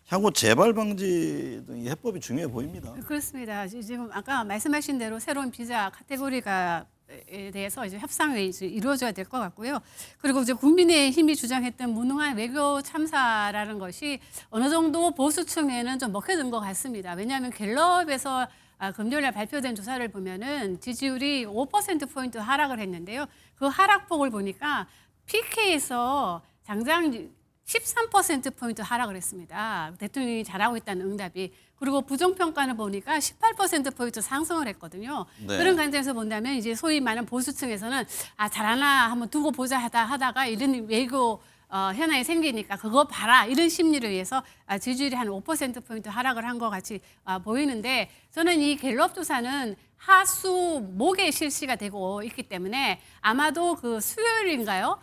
향후 재발 방지 등 해법이 중요해 보입니다. 그렇습니다. 지금 아까 말씀하신 대로 새로운 비자 카테고리가 에 대해서 이제 협상이 이루어져야 될 것 같고요. 그리고 이제 국민의힘이 주장했던 무능한 외교 참사라는 것이 어느 정도 보수층에는 좀 먹혀든 것 같습니다. 왜냐하면 갤럽에서 금요일에 발표된 조사를 보면은 지지율이 5%포인트 하락을 했는데요. 그 하락폭을 보니까 PK에서 당장 13%포인트 하락을 했습니다. 대통령이 잘하고 있다는 응답이. 그리고 부정평가는 보니까 18%포인트 상승을 했거든요. 네. 그런 관점에서 본다면 이제 소위 말하는 보수층에서는 잘하나 한번 두고 보자 하다가 이런 외교 현안이 생기니까 그거 봐라 이런 심리를 위해서 지지율이 한 5%포인트 하락을 한 것 같이 보이는데, 저는 이 갤럽 조사는 하수 목에 실시가 되고 있기 때문에 아마도 그 수요일인가요?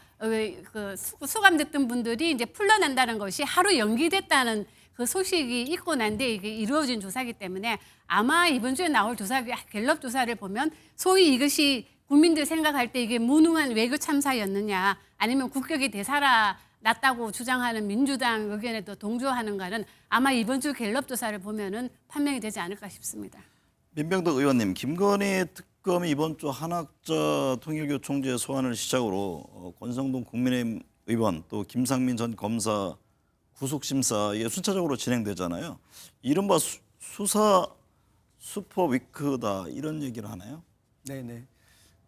수감됐던 분들이 이제 풀려난다는 것이 하루 연기됐다는 그 소식이 있고 난 뒤에 이게 이루어진 조사이기 때문에 아마 이번 주에 나올 갤럽 조사를 보면 소위 이것이 국민들 생각할 때 이게 무능한 외교 참사였느냐 아니면 국격이 되살아났다고 주장하는 민주당 의견에도 동조하는가는 아마 이번 주 갤럽 조사를 보면은 판명이 되지 않을까 싶습니다. 민병덕 의원님, 김건희 특검이 이번 주 한학자 통일교 총재 소환을 시작으로 권성동 국민의힘 의원 또 김상민 전 검사 구속심사 이게 순차적으로 진행되잖아요. 이른바 수사 슈퍼위크다 이런 얘기를 하나요? 네네.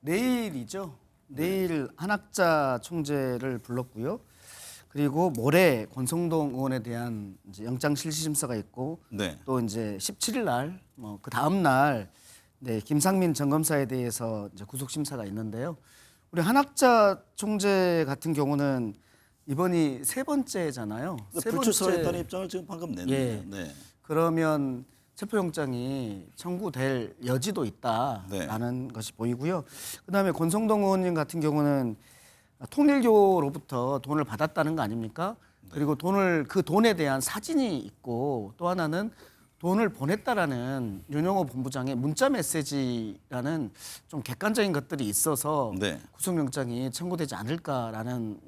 내일이죠. 내일 한학자 총재를 불렀고요. 그리고 모레 권성동 의원에 대한 이제 영장 실시 심사가 있고, 네. 또 이제 17일 날, 그 다음 날, 네, 김상민 전 검사에 대해서 이제 구속 심사가 있는데요. 우리 한학자 총재 같은 경우는 이번이 세 번째잖아요. 세 불출석했다는 입장을 지금 방금 냈는데. 예. 네. 그러면 체포영장이 청구될 여지도 있다라는 것이 보이고요. 그다음에 권성동 의원님 같은 경우는 통일교로부터 돈을 받았다는 거 아닙니까? 그리고 그 돈에 대한 사진이 있고, 또 하나는 돈을 보냈다라는 윤영호 본부장의 문자 메시지라는 좀 객관적인 것들이 있어서 네. 구속영장이 청구되지 않을까라는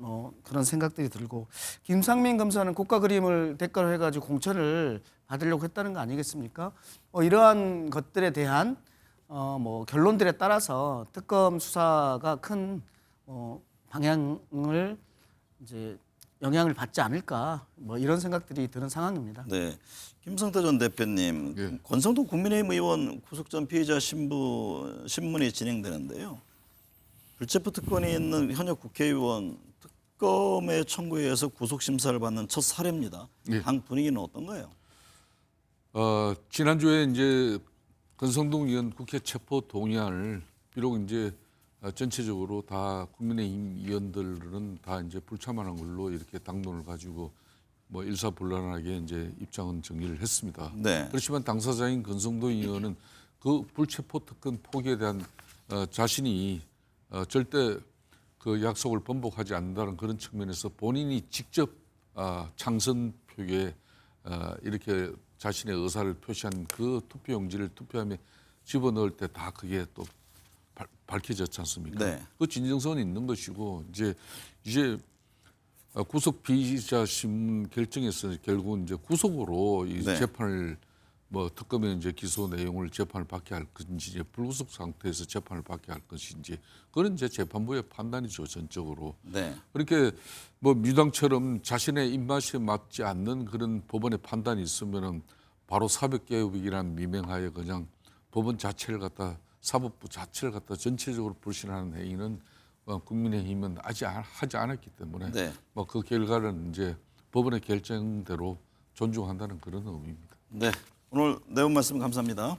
그런 생각들이 들고, 김상민 검사는 국가 그림을 대가로 해가지고 공천을 받으려고 했다는 거 아니겠습니까? 이러한 것들에 대한 결론들에 따라서 특검 수사가 큰 방향을 이제 영향을 받지 않을까 뭐 이런 생각들이 드는 상황입니다. 네. 김성태 전 대표님, 예. 권성동 국민의힘 의원 구속 전 피의자 신문이 진행되는데요. 불체포 특권이 있는 현역 국회의원 특검의 청구에 의해서 구속 심사를 받는 첫 사례입니다. 예. 당 분위기는 어떤가요? 지난주에 이제 권성동 의원 국회 체포 동의안을 비록 이제 전체적으로 다 국민의힘 의원들은 다 이제 불참하는 걸로 이렇게 당론을 가지고 뭐 일사불란하게 이제 입장은 정리를 했습니다. 네. 그렇지만 당사자인 권성동 의원은 그 불체포 특권 포기에 대한 자신이 절대 그 약속을 번복하지 않는다는 그런 측면에서 본인이 직접 창선 표기에 이렇게 자신의 의사를 표시한 그 투표용지를 투표함에 집어넣을 때 다 그게 또 밝혀졌지 않습니까? 네. 그 진정성은 있는 것이고 이제 구속 피의자 신문 결정에서 결국은 이제 구속으로 이 네. 재판을 뭐 특검의 이제 기소 내용을 재판을 받게 할 것인지 이제 불구속 상태에서 재판을 받게 할 것인지 그런 이제 재판부의 판단이죠 전적으로. 네. 그렇게 뭐 민주당처럼 자신의 입맛에 맞지 않는 그런 법원의 판단이 있으면은 바로 사법개혁이라는 미명하에 그냥 법원 자체를 갖다 사법부 자체를 갖다 전체적으로 불신하는 행위는 국민의힘은 아직 하지 않았기 때문에 네. 뭐 그 결과는 이제 법원의 결정대로 존중한다는 그런 의미입니다. 네. 오늘 내용 말씀 감사합니다.